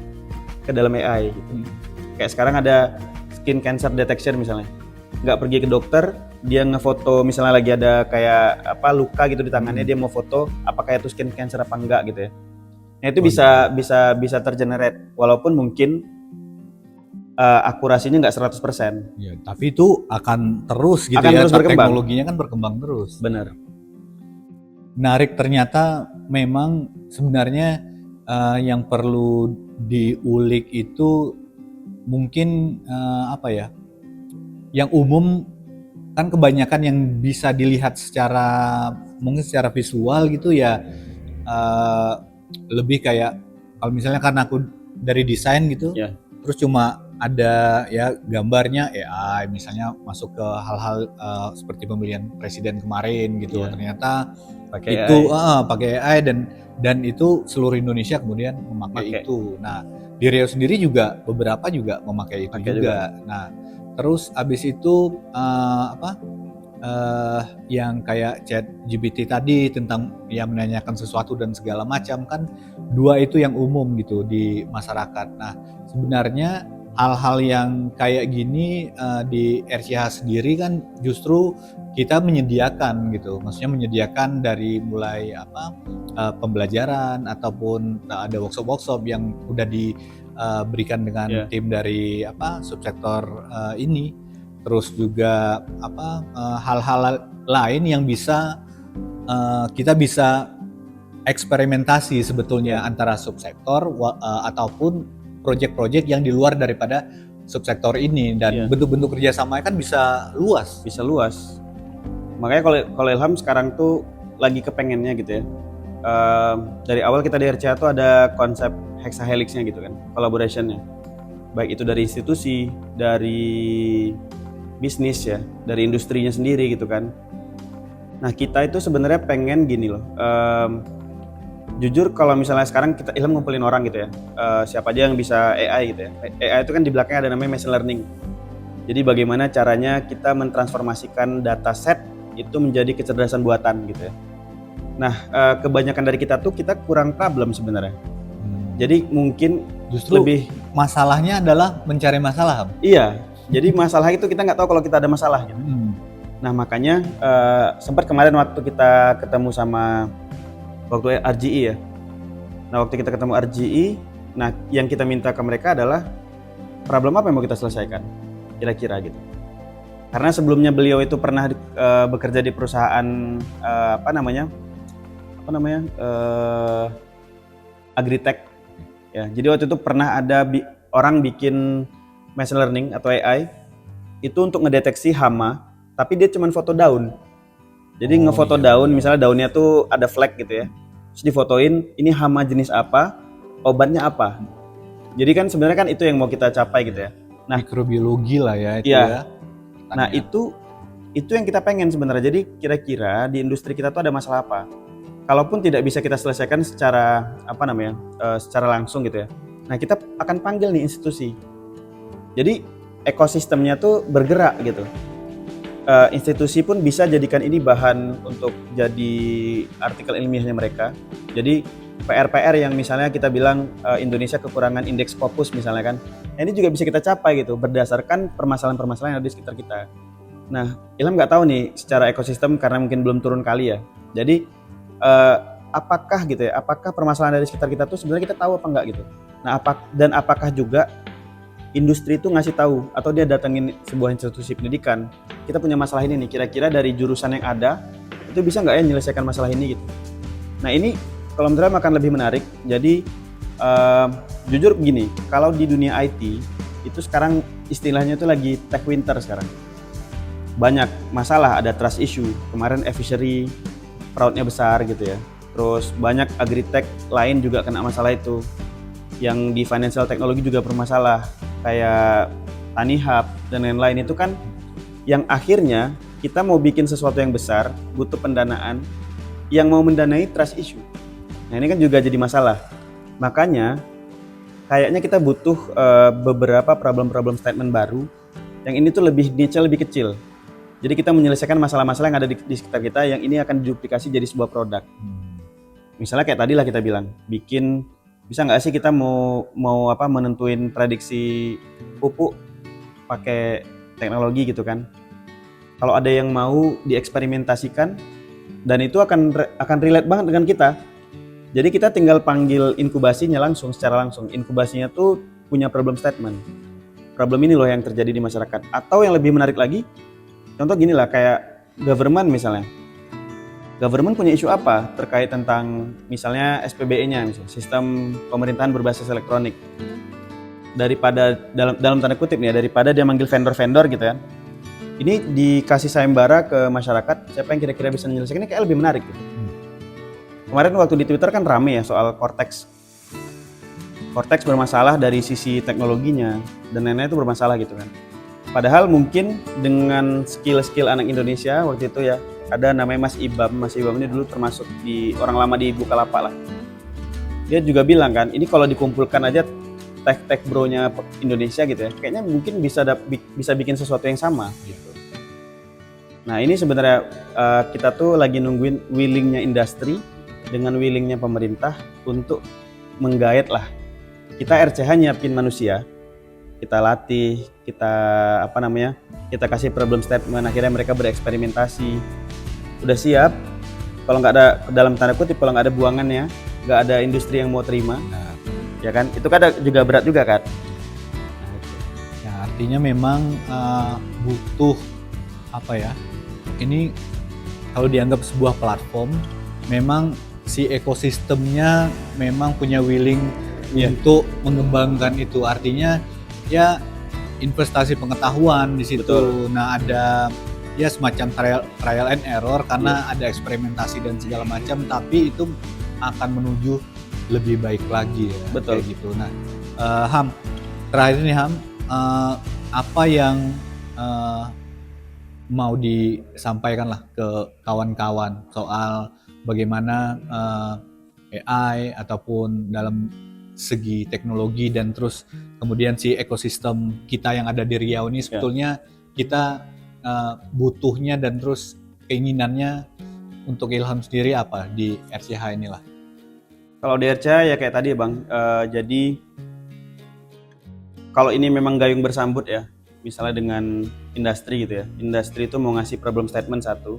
ke dalam AI gitu. Kayak sekarang ada skin cancer detection misalnya. Nggak pergi ke dokter, dia ngefoto misalnya lagi ada kayak luka gitu di tangannya, dia mau foto apakah itu skin cancer apa enggak gitu ya. Nah, itu bisa tergenerate walaupun mungkin akurasinya nggak 100%. Ya, tapi itu akan terus gitu akan ya. Terus berkembang. Teknologinya kan berkembang terus. Benar. Menarik, ternyata memang sebenarnya yang perlu diulik itu mungkin yang umum kan kebanyakan yang bisa dilihat secara visual gitu ya, lebih kayak kalau misalnya karena aku dari desain gitu, terus cuma ada ya gambarnya AI misalnya masuk ke hal-hal seperti pemilihan presiden kemarin gitu, ternyata pakai itu pakai AI dan itu seluruh Indonesia kemudian memakai itu. Nah, di Riau sendiri juga beberapa juga memakai itu juga. Nah, terus abis itu yang kayak ChatGPT tadi tentang yang menanyakan sesuatu dan segala macam kan, dua itu yang umum gitu di masyarakat. Nah, sebenarnya hal-hal yang kayak gini di RCH sendiri kan justru kita menyediakan gitu, maksudnya menyediakan dari mulai pembelajaran ataupun ada workshop yang udah diberikan dengan tim dari subsektor ini, terus juga hal-hal lain yang bisa kita bisa eksperimentasi sebetulnya antara subsektor ataupun proyek-proyek yang di luar daripada subsektor ini, dan bentuk-bentuk kerjasamanya kan bisa luas. Makanya kalau Ilham sekarang tuh lagi kepengennya gitu ya. Dari awal kita di RCA tuh ada konsep hexahelix-nya gitu kan, collaboration-nya. Baik itu dari institusi, dari bisnis ya, dari industrinya sendiri gitu kan. Nah, kita itu sebenarnya pengen gini loh. Jujur kalau misalnya sekarang kita Ilham ngumpulin orang gitu ya, siapa aja yang bisa AI gitu ya. AI itu kan di belakangnya ada namanya machine learning. Jadi bagaimana caranya kita mentransformasikan dataset itu menjadi kecerdasan buatan gitu ya. Nah, kebanyakan dari kita tuh kita kurang problem sebenarnya. Jadi mungkin justru lebih masalahnya adalah mencari masalah. Iya, jadi masalah itu kita nggak tahu kalau kita ada masalah gitu. Nah, makanya sempat kemarin waktu kita ketemu sama waktu RGI ya. Nah, waktu kita ketemu RGI, nah yang kita minta ke mereka adalah problem apa yang mau kita selesaikan kira-kira gitu. Karena sebelumnya beliau itu pernah bekerja di perusahaan apa namanya agritech ya. Jadi waktu itu pernah ada orang bikin machine learning atau AI itu untuk ngedeteksi hama, tapi dia cuma foto daun. Jadi ngefoto daun, misalnya daunnya tuh ada flek gitu ya. Terus difotoin, ini hama jenis apa, obatnya apa. Jadi kan sebenarnya kan itu yang mau kita capai gitu ya. Nah, mikrobiologi lah ya itu iya. ya. Nah, itu yang kita pengen sebenarnya. Jadi kira-kira di industri kita tuh ada masalah apa? Kalaupun tidak bisa kita selesaikan secara secara langsung gitu ya. Nah, kita akan panggil nih institusi. Jadi ekosistemnya tuh bergerak gitu. Institusi pun bisa jadikan ini bahan untuk jadi artikel ilmiahnya mereka. Jadi PR-PR yang misalnya kita bilang Indonesia kekurangan indeks Scopus misalnya kan, nah, ini juga bisa kita capai gitu berdasarkan permasalahan-permasalahan yang ada di sekitar kita. Nah, Ilham nggak tahu nih secara ekosistem karena mungkin belum turun kali ya. Jadi apakah gitu ya? Apakah permasalahan dari sekitar kita tuh sebenarnya kita tahu apa enggak gitu? Nah, apakah juga industri itu ngasih tahu atau dia datengin sebuah institusi pendidikan, kita punya masalah ini nih, kira-kira dari jurusan yang ada itu bisa nggak ya menyelesaikan masalah ini gitu. Nah, ini kalau menurut saya akan lebih menarik. Jadi jujur begini, kalau di dunia IT itu sekarang istilahnya itu lagi tech winter sekarang. Banyak masalah, ada trust issue. Kemarin fishery fraudnya besar gitu ya. Terus banyak agritech lain juga kena masalah itu. Yang di financial technology juga bermasalah, kayak TaniHub dan lain-lain. Itu kan yang akhirnya kita mau bikin sesuatu yang besar, butuh pendanaan, yang mau mendanai trust issue. Nah, ini kan juga jadi masalah. Makanya kayaknya kita butuh beberapa problem statement baru yang ini tuh lebih niche, lebih kecil. Jadi kita menyelesaikan masalah-masalah yang ada di sekitar kita yang ini akan diduplikasi jadi sebuah produk. Misalnya kayak tadi lah kita bilang, bisa nggak sih kita mau menentuin prediksi pupuk pakai teknologi gitu kan? Kalau ada yang mau dieksperimentasikan dan itu akan relate banget dengan kita. Jadi kita tinggal panggil inkubasinya secara langsung. Inkubasinya tuh punya problem statement. Problem ini loh yang terjadi di masyarakat. Atau yang lebih menarik lagi, contoh gini lah kayak government misalnya. Government punya isu apa terkait tentang misalnya SPBE-nya, misalnya sistem pemerintahan berbasis elektronik. Daripada dalam tanda kutip nih, daripada dia manggil vendor-vendor gitu kan. Ini dikasih sayembara ke masyarakat, siapa yang kira-kira bisa menyelesaikan, ini kayak lebih menarik gitu. Kemarin waktu di Twitter kan rame ya soal Cortex. Cortex bermasalah dari sisi teknologinya dan lain-lain itu bermasalah gitu kan. Padahal mungkin dengan skill-skill anak Indonesia waktu itu ya, ada namanya Mas Ibam. Mas Ibam ini dulu termasuk di orang lama di Bukalapak lah. Dia juga bilang kan, ini kalau dikumpulkan aja tech bro-nya Indonesia gitu ya, kayaknya mungkin bisa bikin sesuatu yang sama gitu. Nah, ini sebenarnya kita tuh lagi nungguin willingnya industri dengan willingnya pemerintah untuk menggait lah. Kita RCH nyiapin manusia, kita latih, kita kasih problem statement, akhirnya mereka bereksperimentasi. Udah siap, kalau nggak ada, dalam tanda kutip, kalau nggak ada buangannya, nggak ada industri yang mau terima, ya kan? Itu kan juga berat juga kan? Ya, artinya memang butuh apa ya? Ini kalau dianggap sebuah platform, memang si ekosistemnya memang punya willing untuk mengembangkan itu. Artinya ya investasi pengetahuan di situ. Betul. Nah, ada ya semacam trial and error karena ada eksperimentasi dan segala macam, tapi itu akan menuju lebih baik lagi ya. Betul. Kayak gitu. Nah, Ham, terakhir nih Ham, apa yang mau disampaikan lah ke kawan-kawan soal bagaimana AI ataupun dalam segi teknologi dan terus kemudian si ekosistem kita yang ada di Riau ini sebetulnya kita butuhnya dan terus keinginannya untuk Ilham sendiri apa di RCH inilah? Kalau di RCH ya kayak tadi Bang, jadi kalau ini memang gayung bersambut ya, misalnya dengan industri gitu ya, industri itu mau ngasih problem statement satu,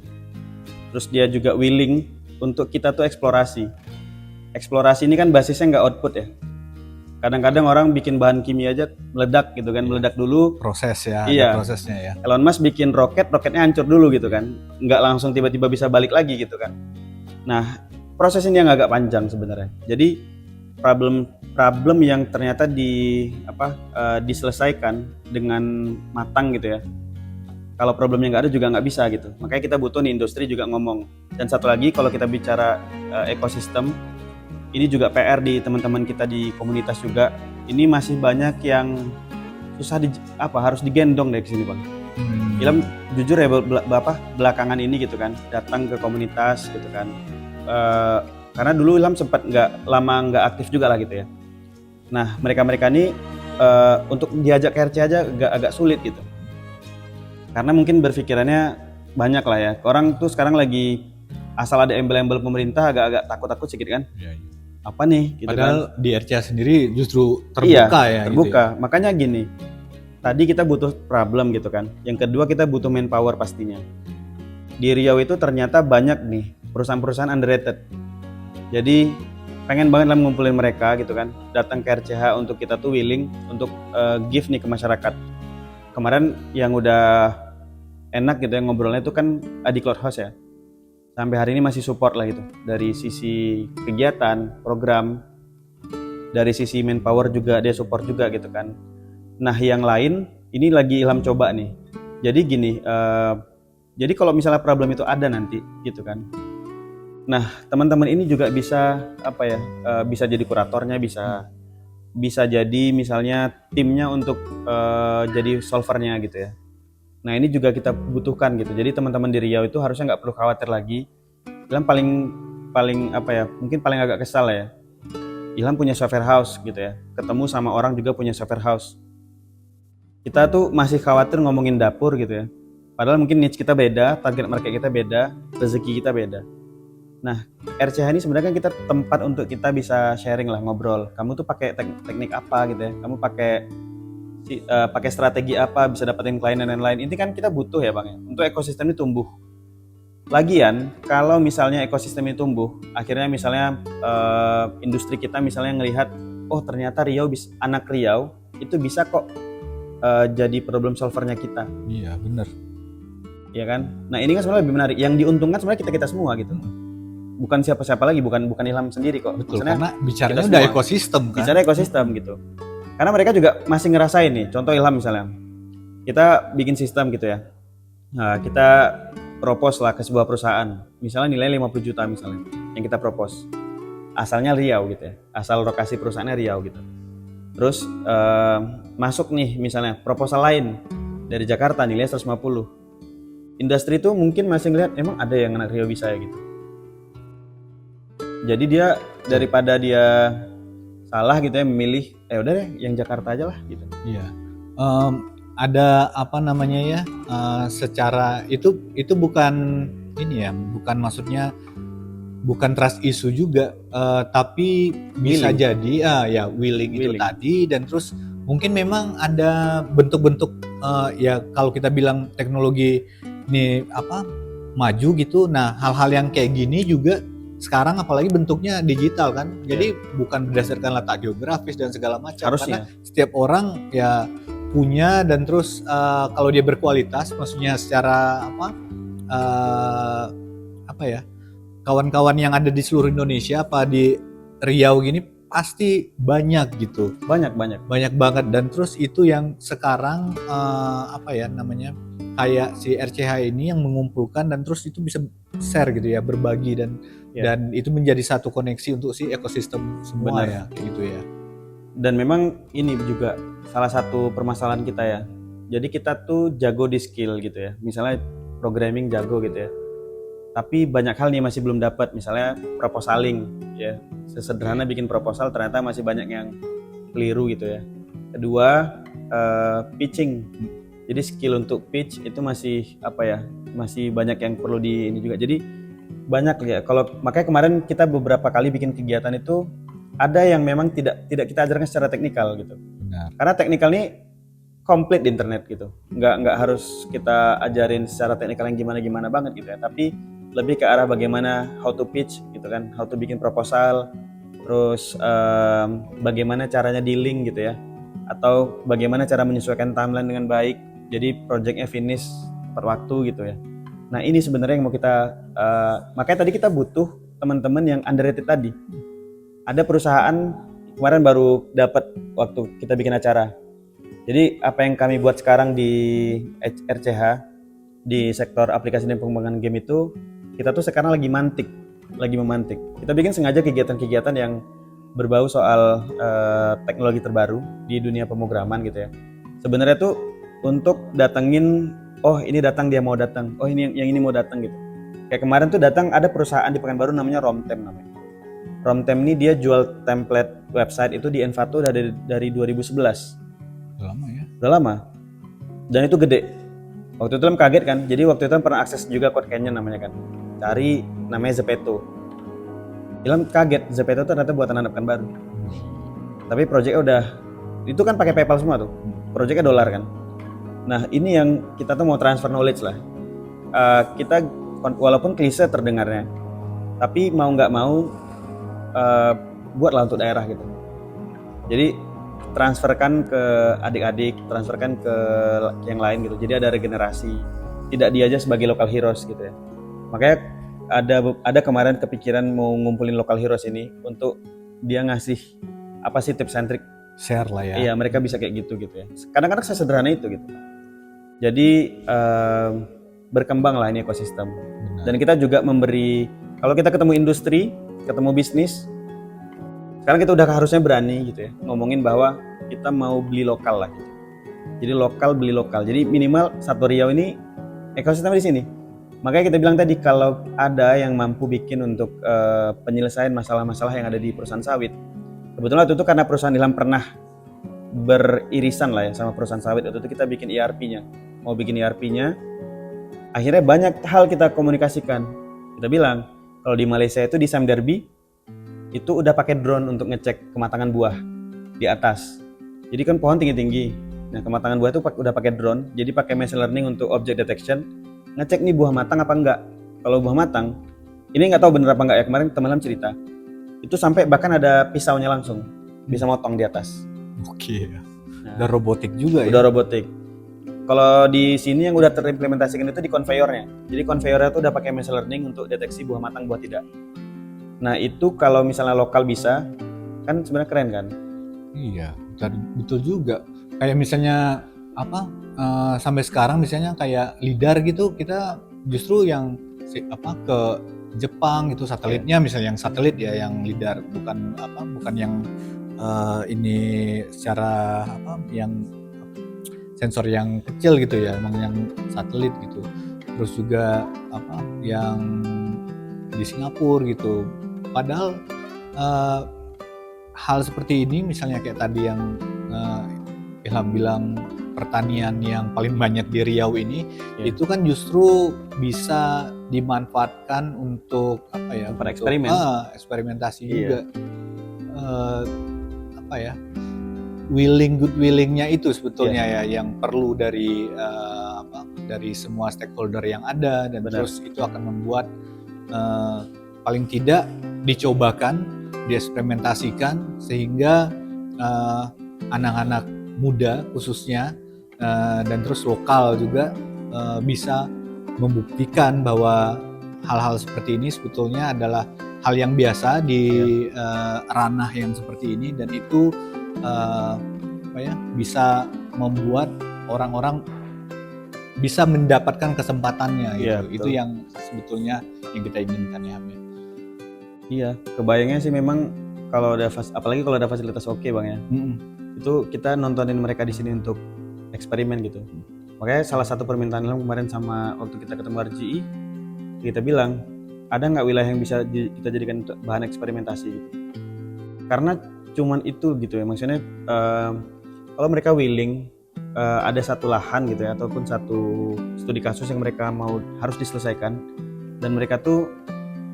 terus dia juga willing untuk kita tuh eksplorasi. Eksplorasi ini kan basisnya nggak output ya. Kadang-kadang orang bikin bahan kimia aja meledak gitu kan, meledak dulu. Proses ya, Iya. ada prosesnya ya. Elon Musk bikin roketnya hancur dulu gitu kan, nggak langsung tiba-tiba bisa balik lagi gitu kan. Nah, proses ini yang agak panjang sebenarnya. Jadi problem yang ternyata diselesaikan dengan matang gitu ya. Kalau problemnya nggak ada juga nggak bisa gitu. Makanya kita butuh nih industri juga ngomong. Dan satu lagi kalau kita bicara ekosistem, ini juga PR di teman-teman kita di komunitas juga. Ini masih banyak yang susah harus digendong dari sini, Bang. Ilham jujur ya belakangan ini gitu kan datang ke komunitas gitu kan. Karena dulu Ilham sempat nggak aktif juga lah gitu ya. Nah mereka ini untuk diajak ke RC aja agak sulit gitu. Karena mungkin berpikirannya banyak lah ya. Orang tuh sekarang lagi asal ada embel-embel pemerintah agak takut-takut sedikit kan. Ya, ya. Apa nih? Gitu Padahal kan. di RCA sendiri justru terbuka ya. Terbuka. Gitu ya. Makanya gini. Tadi kita butuh problem gitu kan. Yang kedua kita butuh manpower pastinya. Di Riau itu ternyata banyak nih perusahaan-perusahaan underrated. Jadi pengen banget lah ngumpulin mereka gitu kan. Datang ke RCH untuk kita tuh willing untuk give nih ke masyarakat. Kemarin yang udah enak gitu ya ngobrolnya itu kan Adi Cloud House ya. Sampai hari ini masih support lah gitu. Dari sisi kegiatan, program, dari sisi manpower juga dia support juga gitu kan. Nah yang lain ini lagi Ilham coba nih. Jadi gini, jadi kalau misalnya problem itu ada nanti gitu kan. Nah teman-teman ini juga bisa bisa jadi kuratornya, bisa jadi misalnya timnya untuk jadi solvernya gitu ya. Nah ini juga kita butuhkan gitu. Jadi teman-teman di Riau itu harusnya nggak perlu khawatir lagi. Ilham paling mungkin paling agak kesal ya. Ilham punya software house gitu ya. Ketemu sama orang juga punya software house. Kita tuh masih khawatir ngomongin dapur gitu ya. Padahal mungkin niche kita beda, target market kita beda, rezeki kita beda. Nah, RCH ini sebenarnya kan kita tempat untuk kita bisa sharing lah, ngobrol. Kamu tuh pakai teknik apa gitu ya? Kamu pakai strategi apa bisa dapetin klien dan lain-lain. Ini kan kita butuh ya Bang ya, untuk ekosistem ini tumbuh. Lagian, kalau misalnya ekosistem ini tumbuh, akhirnya misalnya industri kita misalnya ngelihat, oh ternyata anak Riau itu bisa kok jadi problem solvernya kita. Iya benar. Ya kan? Nah ini kan sebenarnya lebih menarik. Yang diuntungkan sebenarnya kita semua gitu. Bukan siapa-siapa lagi, bukan Ilham sendiri kok. Betul, Maksudnya, karena bicaranya udah ekosistem kan. Bicara ekosistem gitu. Karena mereka juga masih ngerasain nih. Contoh Ilham misalnya, kita bikin sistem gitu ya. Nah, kita propose lah ke sebuah perusahaan. Misalnya nilai 50 juta misalnya yang kita propose. Asalnya Riau gitu ya. Asal lokasi perusahaannya Riau gitu. Terus masuk nih misalnya proposal lain dari Jakarta nilai 150. Industri itu mungkin masih ngeliat emang ada yang anak Riau bisa ya gitu. Jadi dia daripada dia salah gitu ya memilih udah deh yang Jakarta aja lah gitu. Iya. Ada apa namanya ya? Secara itu bukan ini ya, bukan maksudnya bukan trust issue juga, tapi bisa Willing. jadi ya willing itu tadi, dan terus mungkin memang ada bentuk-bentuk ya kalau kita bilang teknologi ini maju gitu. Nah hal-hal yang kayak gini juga sekarang apalagi bentuknya digital kan, jadi bukan berdasarkan letak geografis dan segala macam. Harusnya. Karena setiap orang ya punya, dan terus kalau dia berkualitas, maksudnya secara kawan-kawan yang ada di seluruh Indonesia apa di Riau gini pasti banyak gitu. Banyak banget, dan terus itu yang sekarang kayak si RCH ini yang mengumpulkan, dan terus itu bisa share gitu ya, berbagi dan itu menjadi satu koneksi untuk si ekosistem semua. Benar. Ya kayak gitu ya. Dan memang ini juga salah satu permasalahan kita ya. Jadi kita tuh jago di skill gitu ya. Misalnya programming jago gitu ya. Tapi banyak hal nih masih belum dapat. Misalnya proposaling ya. Sesederhana bikin proposal ternyata masih banyak yang keliru gitu ya. Kedua, pitching. Jadi skill untuk pitch itu masih masih banyak yang perlu ini juga. Jadi banyak ya. Makanya kemarin kita beberapa kali bikin kegiatan itu ada yang memang tidak kita ajarkan secara teknikal gitu. Benar. Karena teknikal ini komplit di internet gitu. Nggak harus kita ajarin secara teknikal yang gimana banget gitu ya. Tapi lebih ke arah bagaimana how to pitch gitu kan, how to bikin proposal, terus bagaimana caranya dealing gitu ya, atau bagaimana cara menyesuaikan timeline dengan baik, jadi projectnya finish tepat waktu gitu ya. Nah ini sebenarnya yang mau kita, makanya tadi kita butuh teman-teman yang underrated tadi. Ada perusahaan kemarin baru dapat waktu kita bikin acara. Jadi apa yang kami buat sekarang di RCH, di sektor aplikasi dan pengembangan game itu, kita tuh sekarang lagi memantik. Kita bikin sengaja kegiatan-kegiatan yang berbau soal teknologi terbaru di dunia pemrograman gitu ya. Sebenarnya tuh untuk datengin, oh ini datang dia mau datang, oh ini yang ini mau datang gitu. Kayak kemarin tuh datang ada perusahaan di Pekanbaru namanya Romtem namanya. Romtem ini dia jual template website itu di Envato dari 2011. Lama ya. Udah lama. Dan itu gede. Waktu itu kaget kan. Jadi waktu itu pernah akses juga Code Canyon namanya kan. Cari namanya Zepeto. Ilham kaget, Zepeto itu ternyata buatan anak Pekanbaru. Tapi proyeknya udah, itu kan pakai PayPal semua tuh. Proyeknya dolar kan. Nah ini yang kita tuh mau transfer knowledge lah. Kita walaupun klise terdengarnya, tapi mau nggak mau buatlah untuk daerah gitu. Jadi transferkan ke adik-adik, transferkan ke yang lain gitu. Jadi ada regenerasi, tidak dia aja sebagai local heroes gitu ya. Makanya ada kemarin kepikiran mau ngumpulin local heroes ini untuk dia ngasih apa sih tips and trick, share lah ya. Iya mereka bisa kayak gitu ya. Kadang-kadang sesederhana itu gitu. Jadi berkembang lah ini ekosistem. Benar. Dan kita juga memberi, kalau kita ketemu industri, ketemu bisnis, sekarang kita udah harusnya berani gitu ya ngomongin bahwa kita mau beli lokal lah gitu. Jadi lokal beli lokal. Jadi minimal satu Riau ini ekosistem di sini. Makanya kita bilang tadi kalau ada yang mampu bikin untuk penyelesaian masalah-masalah yang ada di perusahaan sawit. Kebetulan waktu itu karena perusahaan Ilham pernah beririsan lah ya sama perusahaan sawit, waktu itu kita bikin ERP-nya. Mau bikin ERP-nya. Akhirnya banyak hal kita komunikasikan. Kita bilang kalau di Malaysia itu di Sam Derby itu udah pakai drone untuk ngecek kematangan buah di atas. Jadi kan pohon tinggi-tinggi. Nah, kematangan buah itu udah pakai drone. Jadi pakai machine learning untuk object detection, ngecek nih buah matang apa enggak. Kalau buah matang, ini nggak tahu bener apa enggak ya. Kemarin teman-teman cerita. Itu sampai bahkan ada pisaunya langsung, bisa motong di atas. Oke. Nah, Udah robotik juga ya. udah robotik. Kalau di sini yang udah terimplementasikan itu di konveyornya. Jadi konveyornya itu udah pakai machine learning untuk deteksi buah matang, buah tidak. Nah itu kalau misalnya lokal bisa, kan sebenarnya keren kan? Iya, betul juga. Kayak misalnya apa sampai sekarang misalnya kayak LiDAR gitu, kita justru yang ke Jepang itu satelitnya, misalnya yang satelit ya yang LiDAR, bukan yang ini secara yang sensor yang kecil gitu ya, emang yang satelit gitu. Terus juga yang di Singapura gitu. Padahal hal seperti ini misalnya kayak tadi yang Ilham bilang pertanian yang paling banyak di Riau ini, itu kan justru bisa dimanfaatkan untuk eksperimentasi juga. Good willingnya itu sebetulnya ya yang perlu dari semua stakeholder yang ada, dan terus itu akan membuat paling tidak dicobakan, dieksperimentasikan sehingga anak-anak muda khususnya dan terus lokal juga bisa membuktikan bahwa hal-hal seperti ini sebetulnya adalah hal yang biasa di ranah yang seperti ini, dan itu bisa membuat orang-orang bisa mendapatkan kesempatannya gitu. Itu yang sebetulnya yang kita inginkan ya. Iya, kebayangnya sih memang kalau ada apalagi kalau ada fasilitas oke Bang ya. Itu kita nontonin mereka di sini untuk eksperimen gitu. Makanya salah satu permintaan kemarin sama waktu kita ketemu RGI, kita bilang ada nggak wilayah yang bisa kita jadikan untuk bahan eksperimentasi gitu. Karena cuman itu gitu ya, maksudnya kalau mereka willing, ada satu lahan gitu ya, ataupun satu studi kasus yang mereka mau harus diselesaikan, dan mereka tuh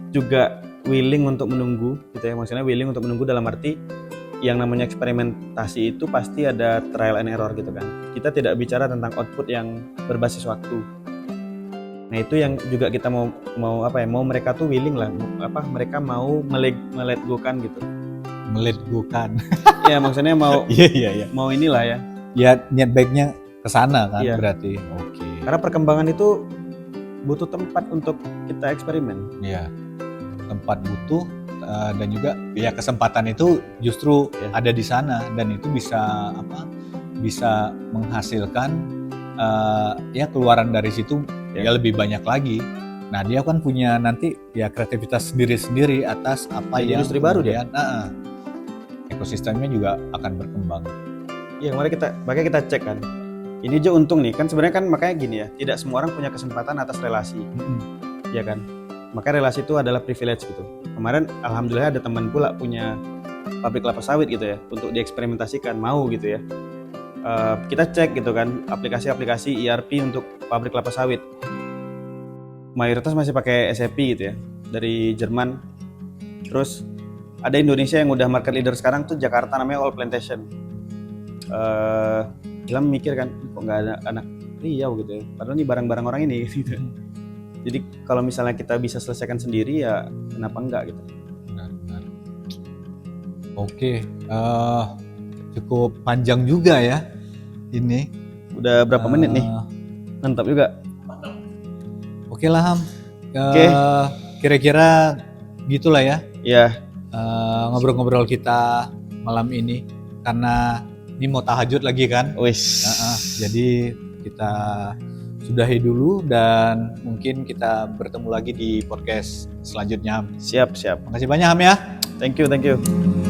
juga willing untuk menunggu gitu ya, maksudnya willing untuk menunggu dalam arti yang namanya eksperimentasi itu pasti ada trial and error gitu kan. Kita tidak bicara tentang output yang berbasis waktu. Nah itu yang juga kita mau mereka tuh willing lah, mereka mau melet go kan gitu. Meletgukan. Ya maksudnya mau Iya. mau inilah ya. Ya niat baiknya ke sana kan Iya. berarti. Oke. Karena perkembangan itu butuh tempat untuk kita eksperimen. Iya. Tempat butuh dan juga ya kesempatan itu justru Iya. ada di sana dan itu bisa bisa menghasilkan ya keluaran dari situ Iya. ya lebih banyak lagi. Nah dia kan punya nanti ya kreativitas sendiri-sendiri atas apa Jadi yang industri baru dia. kemudian, ekosistemnya juga akan berkembang. Iya, makanya kita cek kan. Ini aja untung nih, kan sebenarnya kan makanya gini ya, tidak semua orang punya kesempatan atas relasi, ya kan. Makanya relasi itu adalah privilege gitu. Kemarin alhamdulillah ada teman pula punya pabrik kelapa sawit gitu ya, untuk dieksperimentasikan, mau gitu ya. Kita cek gitu kan, aplikasi-aplikasi ERP untuk pabrik kelapa sawit. Mayoritas masih pakai SAP gitu ya, dari Jerman. Terus ada Indonesia yang udah market leader sekarang tuh Jakarta, namanya All Plantation. Ilham mikir kan, kok nggak ada anak Riau gitu ya, padahal ini barang-barang orang ini gitu. Jadi kalau misalnya kita bisa selesaikan sendiri ya kenapa enggak gitu. Benar. Oke, cukup panjang juga ya ini. Udah berapa menit nih? Mantap juga. Oke lah Ham. Oke. Kira-kira gitulah ya Ya, ngobrol-ngobrol kita malam ini karena ini mau tahajud lagi kan. wis. Jadi kita sudahi dulu dan mungkin kita bertemu lagi di podcast selanjutnya Ham. Siap. Makasih banyak Ham ya. Thank you.